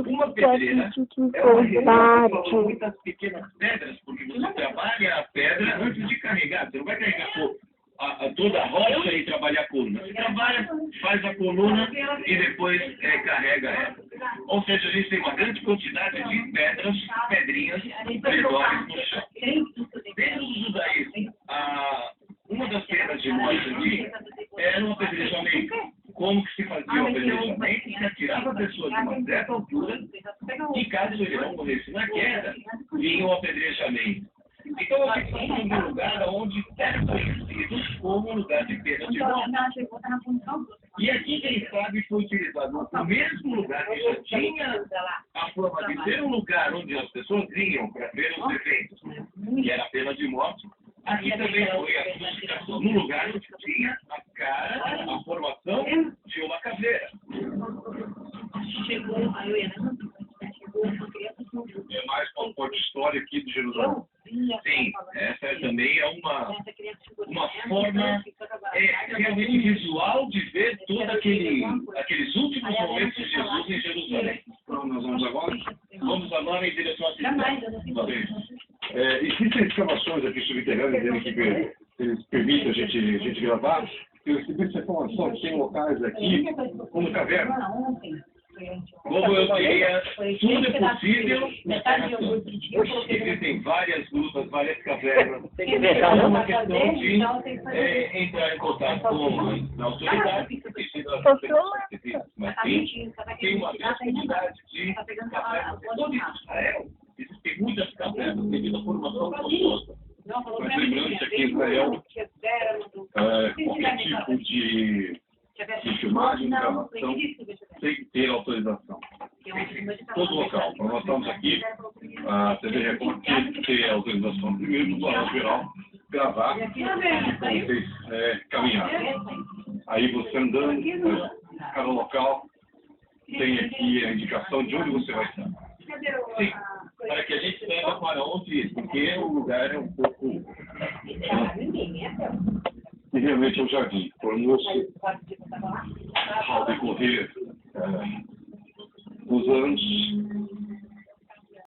Uma pedreira é uma rede com muitas pequenas pedras, porque você trabalha a pedra antes de carregar. Você não vai carregar toda a rocha e trabalhar a coluna. Você trabalha, faz a coluna e depois carrega ela. Ou seja, a gente tem uma grande quantidade de pedras, pedrinhas menores no chão. Dentro do judaísmo, uma das penas de morte ali era o apedrejamento. Como que se fazia o apedrejamento? Se atirava a pessoa de uma certa altura e caso ele não morresse na queda, vinha o apedrejamento. Então, a gente está falando de um lugar onde era conhecido como um lugar de pena de morte. E aqui, quem sabe, foi utilizado o mesmo lugar que já tinha a forma de ser um lugar onde as pessoas vinham para ver os eventos, que era a pena de morte. Aqui também foi a crucificação, num lugar onde tinha a cara, a formação de uma caveira. É mais uma forte história aqui de Jerusalém. Sim, essa também é uma forma realmente visual de ver todos aqueles últimos momentos de Jesus em Jerusalém. Então, nós vamos agora? Vamos agora em direção à cidade. Existem escavações aqui subterrâneas que eles permitem a gente gravar. Eu recebi essa informação que tem locais aqui como caverna. Como eu diria, tudo é possível. Existem várias grutas, várias cavernas. É uma questão de entrar em contato com a autoridade e se nós temos. Mas tem uma grande quantidade de cavernas. Todo Israel existem muitas cavernas devido à formação rochosa. Mas lembrando que aqui em Israel, qualquer tipo de filmagem, gravação, tem que ter autorização. Todo local. Então, nós estamos aqui, a TV Record tem que ter autorização primeiro do Balanço Geral, gravar e vocês caminharem. Aí você andando, cada local tem aqui a indicação de onde você vai estar. Sim, para que a gente saiba para onde ir, porque o lugar é um pouco... E realmente é um jardim. Tornou-se, ao decorrer dos anos,